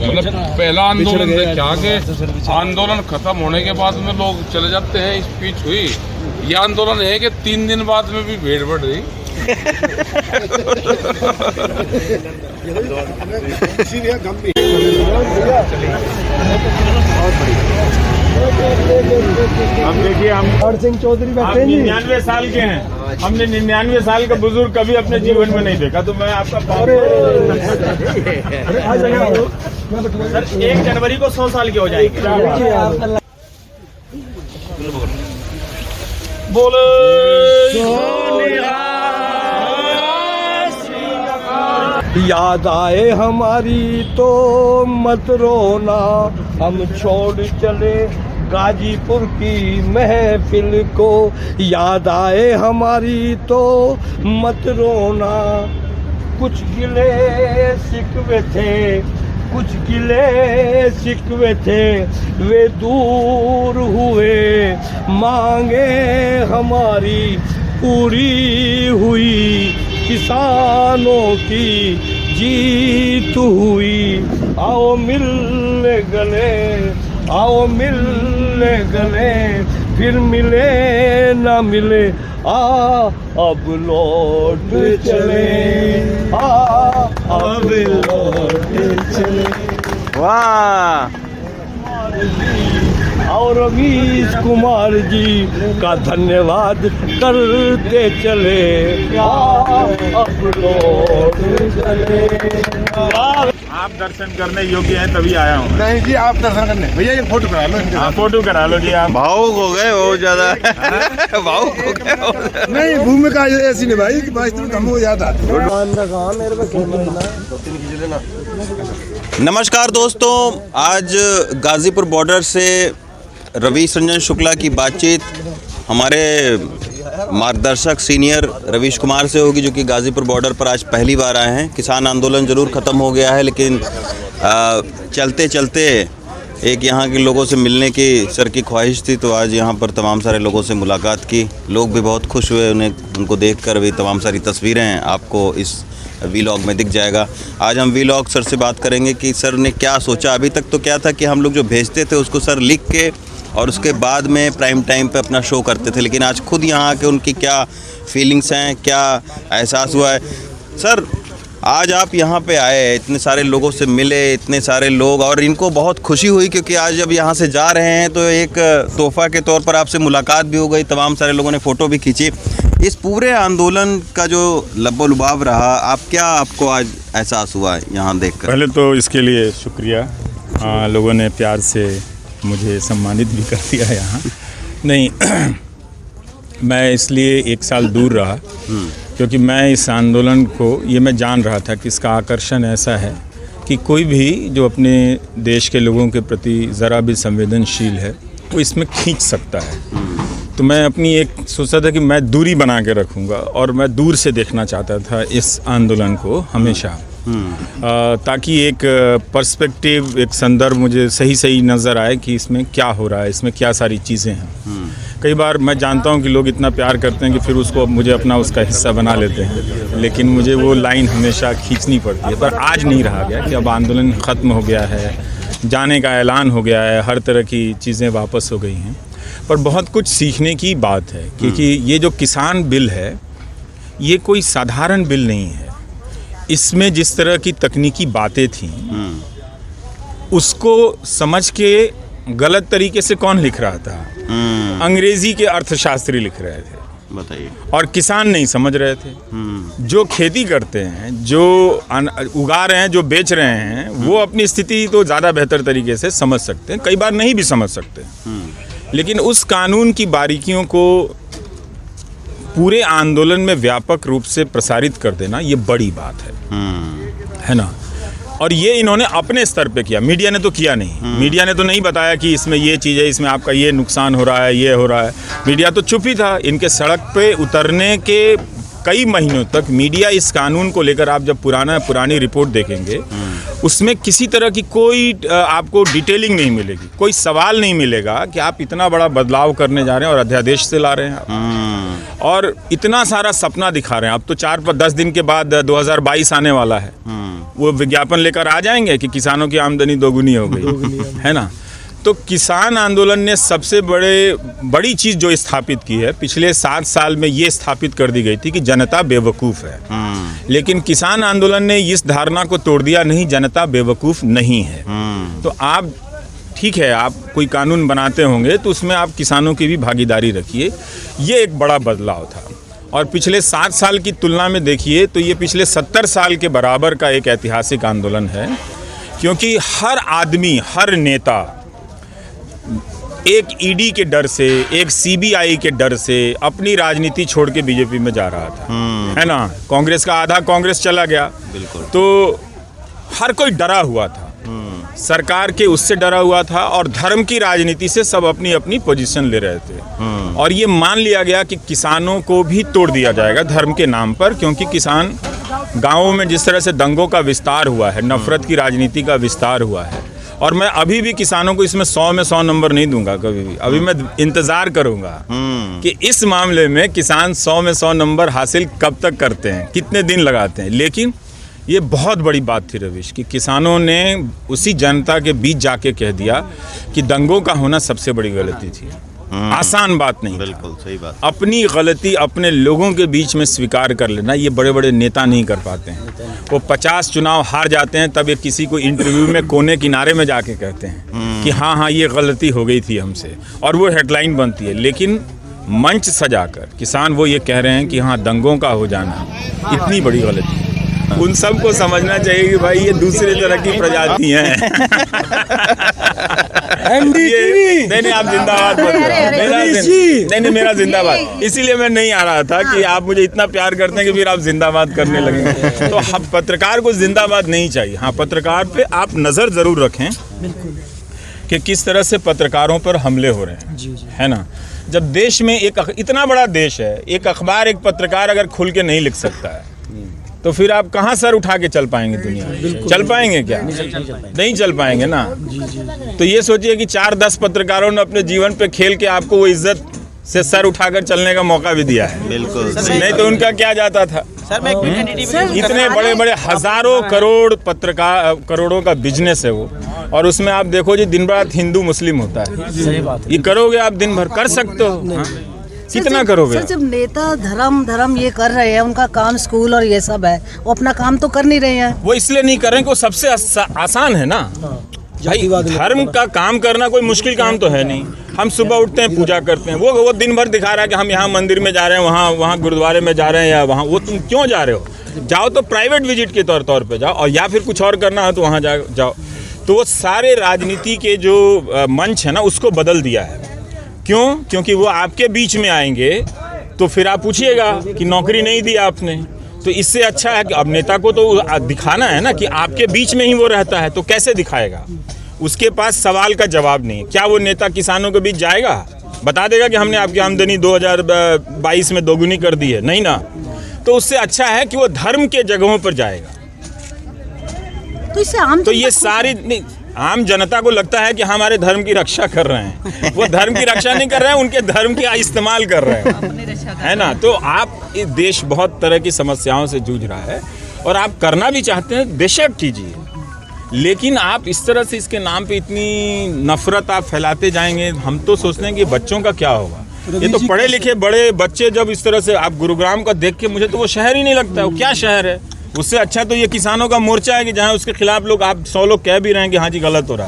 मतलब पहला आंदोलन से क्या कि आंदोलन खत्म होने के बाद में लोग चले जाते हैं, स्पीच हुई। ये आंदोलन है कि 3 दिन बाद में भी भीड़ बढ़ रही। अब देखिए, हम सिंह चौधरी 99 साल के हैं। हमने 99 साल का बुजुर्ग कभी अपने जीवन में नहीं देखा, तो मैं आपका सर 1 जनवरी को 100 साल के हो जाएंगे। बोले याद आए हमारी तो मत रोना, हम छोड़ चले गाजीपुर की महफिल को। याद आए हमारी तो मत रोना, कुछ गिले शिकवे थे, कुछ गिले शिकवे थे, वे दूर हुए, मांगे हमारी पूरी हुई, किसानों की जीत हुई। आओ मिलने गले, आओ मिलने गले, फिर मिले ना मिले, अब लौट चले, अब लौट चले। वाह! और रवीश कुमार जी का धन्यवाद करते चले, अब लौट चले। आप दर्शन करने योग्य हैं तभी आया हूँ। नहीं जी, आप दर्शन करने भैया एक फोटो करा लो। हाँ, फोटो करा लो जी। आप भावुक हो गए बहुत ज्यादा। भावुक हो गए। नहीं, भूमिका ऐसी नहीं भाई कि वास्तव में हम हो जाता। नमस्कार दोस्तों, आज गाजीपुर बॉर्डर से रवीश रंजन शुक्ला की बातचीत हमारे मार्गदर्शक सीनियर रवीश कुमार से होगी, जो कि गाजीपुर बॉर्डर पर आज पहली बार आए हैं। किसान आंदोलन ज़रूर ख़त्म हो गया है, लेकिन चलते चलते एक यहाँ के लोगों से मिलने की सर की ख्वाहिश थी, तो आज यहाँ पर तमाम सारे लोगों से मुलाकात की। लोग भी बहुत खुश हुए, उनको देखकर भी तमाम सारी तस्वीरें आपको इस वीलॉग में दिख जाएगा। आज हम वीलॉग सर से बात करेंगे कि सर ने क्या सोचा। अभी तक तो क्या था कि हम लोग जो भेजते थे उसको सर लिख के और उसके बाद में प्राइम टाइम पे अपना शो करते थे, लेकिन आज खुद यहाँ आके उनकी क्या फीलिंग्स हैं, क्या एहसास हुआ है। सर, आज आप यहाँ पे आए, इतने सारे लोगों से मिले, इतने सारे लोग, और इनको बहुत खुशी हुई क्योंकि आज जब यहाँ से जा रहे हैं तो एक तोहफ़ा के तौर पर आपसे मुलाकात भी हो गई, तमाम सारे लोगों ने फ़ोटो भी खींची। इस पूरे आंदोलन का जो लबो-लुबाव रहा, आपको आज एहसास हुआ यहाँ देखकर? पहले तो इसके लिए शुक्रिया। लोगों ने प्यार से मुझे सम्मानित भी कर दिया यहाँ। नहीं, मैं इसलिए 1 साल दूर रहा क्योंकि मैं इस आंदोलन को मैं जान रहा था कि इसका आकर्षण ऐसा है कि कोई भी जो अपने देश के लोगों के प्रति ज़रा भी संवेदनशील है वो इसमें खींच सकता है। तो मैं अपनी एक सोचा था कि मैं दूरी बना के रखूँगा और मैं दूर से देखना चाहता था इस आंदोलन को हमेशा, ताकि एक पर्सपेक्टिव, एक संदर्भ मुझे सही नज़र आए कि इसमें क्या हो रहा है, इसमें क्या सारी चीज़ें हैं। कई बार मैं जानता हूँ कि लोग इतना प्यार करते हैं कि फिर उसको मुझे अपना उसका हिस्सा बना लेते हैं, लेकिन मुझे वो लाइन हमेशा खींचनी पड़ती है। पर आज नहीं रहा गया कि अब आंदोलन ख़त्म हो गया है, जाने का ऐलान हो गया है, हर तरह की चीज़ें वापस हो गई हैं। पर बहुत कुछ सीखने की बात है, क्योंकि ये जो किसान बिल है ये कोई साधारण बिल नहीं है। इसमें जिस तरह की तकनीकी बातें थीं उसको समझ के गलत तरीके से कौन लिख रहा था? अंग्रेजी के अर्थशास्त्री लिख रहे थे, बताइए, और किसान नहीं समझ रहे थे। जो खेती करते हैं, जो उगा रहे हैं, जो बेच रहे हैं, वो अपनी स्थिति तो ज़्यादा बेहतर तरीके से समझ सकते हैं, कई बार नहीं भी समझ सकते। लेकिन उस कानून की बारीकियों को पूरे आंदोलन में व्यापक रूप से प्रसारित कर देना ये बड़ी बात है ना। और ये इन्होंने अपने स्तर पे किया, मीडिया ने तो किया नहीं। मीडिया ने तो नहीं बताया कि इसमें ये चीज़ है, इसमें आपका ये नुकसान हो रहा है, ये हो रहा है। मीडिया तो चुप ही था। इनके सड़क पे उतरने के कई महीनों तक मीडिया इस कानून को लेकर, आप जब पुरानी रिपोर्ट देखेंगे उसमें किसी तरह की कोई आपको डिटेलिंग नहीं मिलेगी, कोई सवाल नहीं मिलेगा कि आप इतना बड़ा बदलाव करने जा रहे हैं और अध्यादेश से ला रहे हैं। और इतना सारा सपना दिखा रहे हैं। अब तो 4-10 दिन के बाद 2022 आने वाला है, वो विज्ञापन लेकर आ जाएंगे कि किसानों की आमदनी दोगुनी हो गई है ना। तो किसान आंदोलन ने सबसे बड़ी चीज़ जो स्थापित की है पिछले 7 साल में, ये स्थापित कर दी गई थी कि जनता बेवकूफ़ है। लेकिन किसान आंदोलन ने इस धारणा को तोड़ दिया, नहीं, जनता बेवकूफ़ नहीं है। तो आप ठीक है, आप कोई कानून बनाते होंगे तो उसमें आप किसानों की भी भागीदारी रखिए। ये एक बड़ा बदलाव था। और पिछले 7 साल की तुलना में देखिए तो ये पिछले 70 साल के बराबर का एक ऐतिहासिक आंदोलन है, क्योंकि हर आदमी, हर नेता एक ईडी के डर से, एक सीबीआई के डर से अपनी राजनीति छोड़ के बीजेपी में जा रहा था, है ना। कांग्रेस का आधा कांग्रेस चला गया, बिल्कुल। तो हर कोई डरा हुआ था, सरकार के उससे डरा हुआ था, और धर्म की राजनीति से सब अपनी अपनी पोजीशन ले रहे थे। और ये मान लिया गया कि किसानों को भी तोड़ दिया जाएगा धर्म के नाम पर, क्योंकि किसान गाँवों में जिस तरह से दंगों का विस्तार हुआ है, नफरत की राजनीति का विस्तार हुआ है। और मैं अभी भी किसानों को इसमें 100 में 100 नंबर नहीं दूंगा कभी भी। अभी मैं इंतज़ार करूंगा कि इस मामले में किसान 100 में 100 नंबर हासिल कब तक करते हैं, कितने दिन लगाते हैं। लेकिन ये बहुत बड़ी बात थी रवीश कि किसानों ने उसी जनता के बीच जाके कह दिया कि दंगों का होना सबसे बड़ी गलती थी। आसान बात नहीं, बिल्कुल सही बात। अपनी गलती अपने लोगों के बीच में स्वीकार कर लेना, ये बड़े बड़े नेता नहीं कर पाते हैं। वो 50 चुनाव हार जाते हैं, तब ये किसी को इंटरव्यू में कोने किनारे में जाके कहते हैं कि हाँ ये गलती हो गई थी हमसे, और वो हेडलाइन बनती है। लेकिन मंच सजाकर किसान वो ये कह रहे हैं कि हाँ दंगों का हो जाना इतनी बड़ी गलती है। उन सबको समझना चाहिए कि भाई ये दूसरे तरह की प्रजाति हैं। नहीं, आप जिंदाबाद मत करो। नहीं, मेरा जिंदाबाद। इसीलिए मैं नहीं आ रहा था कि आप मुझे इतना प्यार करते हैं कि फिर आप जिंदाबाद करने लगेंगे। तो हम पत्रकार को जिंदाबाद नहीं चाहिए। हाँ, पत्रकार पे आप नज़र ज़रूर रखें कि किस तरह से पत्रकारों पर हमले हो रहे हैं, है ना। जब देश में एक इतना बड़ा देश है, एक अखबार, एक पत्रकार अगर खुल के नहीं लिख सकता है तो फिर आप कहाँ सर उठा के चल पाएंगे दुनिया में? चल पाएंगे क्या? नहीं चल पाएंगे ना। तो ये सोचिए कि 4-10 पत्रकारों ने अपने जीवन पे खेल के आपको वो इज्जत से सर उठाकर चलने का मौका भी दिया है। बिल्कुल, नहीं तो उनका क्या जाता था। इतने बड़े बड़े हजारों करोड़ पत्रकार, करोड़ों का बिजनेस है वो, और उसमें आप देखो जी दिन रात हिंदू मुस्लिम होता है। ये करोगे आप दिन भर, कर सकते हो, कितना करोगे? सर, जब नेता धर्म ये कर रहे हैं, उनका काम स्कूल और ये सब है, वो अपना काम तो कर नहीं रहे हैं। वो इसलिए नहीं कर रहे हैं कि वो सबसे आसान है ना। भाई धर्म का काम करना कोई मुश्किल काम तो है नहीं। हम सुबह उठते हैं, पूजा करते हैं, वो दिन भर दिखा रहा है कि हम यहाँ मंदिर में जा रहे हैं, वहाँ गुरुद्वारे में जा रहे हैं, या वहाँ। वो तुम क्यों जा रहे हो? जाओ तो प्राइवेट विजिट के तौर पे जाओ, और या फिर कुछ और करना है तो वहाँ जाओ। तो वो सारे राजनीति के जो मंच है ना, उसको बदल दिया है। क्यों? क्योंकि वो आपके बीच में आएंगे तो फिर आप पूछिएगा कि नौकरी नहीं दी आपने। तो इससे अच्छा है कि अब नेता को तो दिखाना है ना कि आपके बीच में ही वो रहता है, तो कैसे दिखाएगा? उसके पास सवाल का जवाब नहीं है। क्या वो नेता किसानों के बीच जाएगा, बता देगा कि हमने आपकी आमदनी 2022 में दोगुनी कर दी है? नहीं ना। तो उससे अच्छा है कि वो धर्म के जगहों पर जाएगा। तो इससे तो ये सारी नहीं, आम जनता को लगता है कि हमारे धर्म की रक्षा कर रहे हैं। वो धर्म की रक्षा नहीं कर रहे हैं, उनके धर्म का इस्तेमाल कर रहे हैं, है ना। तो आप, ये देश बहुत तरह की समस्याओं से जूझ रहा है, और आप करना भी चाहते हैं, बेशक कीजिए। लेकिन आप इस तरह से इसके नाम पे इतनी नफरत आप फैलाते जाएंगे। हम तो सोचते हैं कि बच्चों का क्या होगा। ये तो पढ़े लिखे बड़े बच्चे जब इस तरह से, आप गुरुग्राम का देख के मुझे तो वो शहर ही नहीं लगता है। वो क्या शहर है? उससे अच्छा तो ये किसानों का मोर्चा है कि जहाँ उसके खिलाफ लोग, आप 100 लोग कह भी रहे हैं कि हाँ जी गलत हो रहा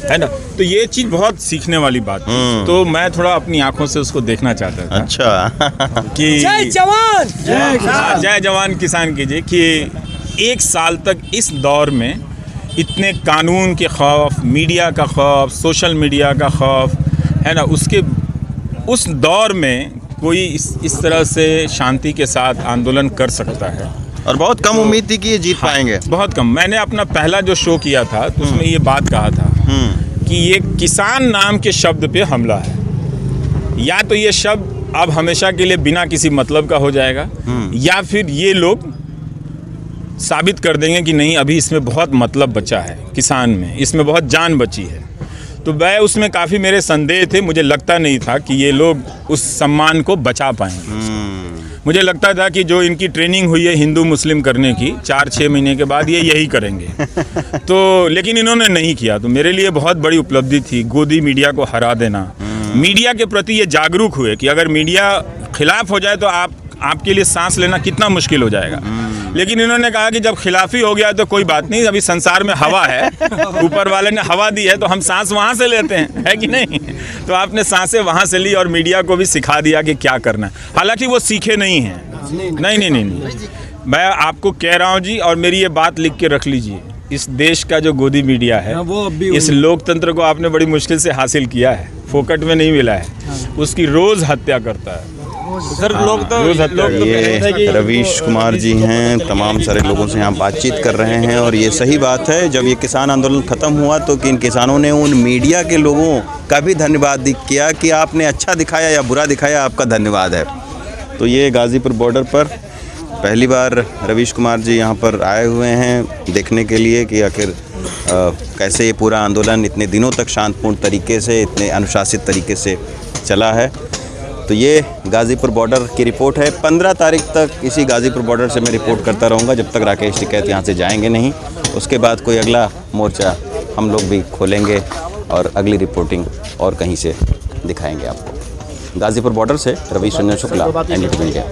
है ना। तो ये चीज़ बहुत सीखने वाली बात है। तो मैं थोड़ा अपनी आंखों से उसको देखना चाहता था। अच्छा कि जय जवान, जय जवान किसान कीजिए कि 1 साल तक इस दौर में इतने कानून के खौफ, मीडिया का खौफ, सोशल मीडिया का खौफ, है ना, उसके उस दौर में कोई इस तरह से शांति के साथ आंदोलन कर सकता है। और बहुत कम उम्मीद थी कि ये जीत पाएंगे। बहुत कम। मैंने अपना पहला जो शो किया था तो उसमें ये बात कहा था कि ये किसान नाम के शब्द पे हमला है। या तो ये शब्द अब हमेशा के लिए बिना किसी मतलब का हो जाएगा, या फिर ये लोग साबित कर देंगे कि नहीं, अभी इसमें बहुत मतलब बचा है, किसान में इसमें बहुत जान बची है। तो मैं उसमें काफ़ी मेरे संदेह थे, मुझे लगता नहीं था कि ये लोग उस सम्मान को बचा पाएंगे। मुझे लगता था कि जो इनकी ट्रेनिंग हुई है हिंदू मुस्लिम करने की 4-6 महीने के बाद ये यही करेंगे। तो लेकिन इन्होंने नहीं किया, तो मेरे लिए बहुत बड़ी उपलब्धि थी गोदी मीडिया को हरा देना। मीडिया के प्रति ये जागरूक हुए कि अगर मीडिया खिलाफ हो जाए तो आपके लिए सांस लेना कितना मुश्किल हो जाएगा। लेकिन इन्होंने कहा कि जब खिलाफी हो गया तो कोई बात नहीं, अभी संसार में हवा है, ऊपर वाले ने हवा दी है तो हम सांस वहाँ से लेते हैं, है कि नहीं। तो आपने सांसें वहाँ से ली और मीडिया को भी सिखा दिया कि क्या करना है। हालांकि वो सीखे नहीं हैं, नहीं, मैं आपको कह रहा हूँ जी, और मेरी ये बात लिख के रख लीजिए, इस देश का जो गोदी मीडिया है, इस लोकतंत्र को आपने बड़ी मुश्किल से हासिल किया है, फोकट में नहीं मिला है, उसकी रोज हत्या करता है सर। ये रवीश कुमार जी हैं, तमाम सारे लोगों से यहाँ बातचीत कर रहे हैं और ये सही बात है। जब ये किसान आंदोलन ख़त्म हुआ तो इन किसानों ने उन मीडिया के लोगों का भी धन्यवाद किया कि आपने अच्छा दिखाया या बुरा दिखाया, आपका धन्यवाद है। तो ये गाज़ीपुर बॉर्डर पर पहली बार रवीश कुमार जी यहाँ पर आए हुए हैं देखने के लिए कि आखिर कैसे ये पूरा आंदोलन इतने दिनों तक शांतिपूर्ण तरीके से, इतने अनुशासित तरीके से चला है। तो ये गाज़ीपुर बॉर्डर की रिपोर्ट है। 15 तारीख तक इसी गाज़ीपुर बॉर्डर से मैं रिपोर्ट करता रहूँगा जब तक राकेश टिकैत यहाँ से जाएंगे नहीं। उसके बाद कोई अगला मोर्चा हम लोग भी खोलेंगे और अगली रिपोर्टिंग और कहीं से दिखाएंगे आपको। गाज़ीपुर बॉर्डर से रवीश रंजन शुक्ला, NDTV इंडिया।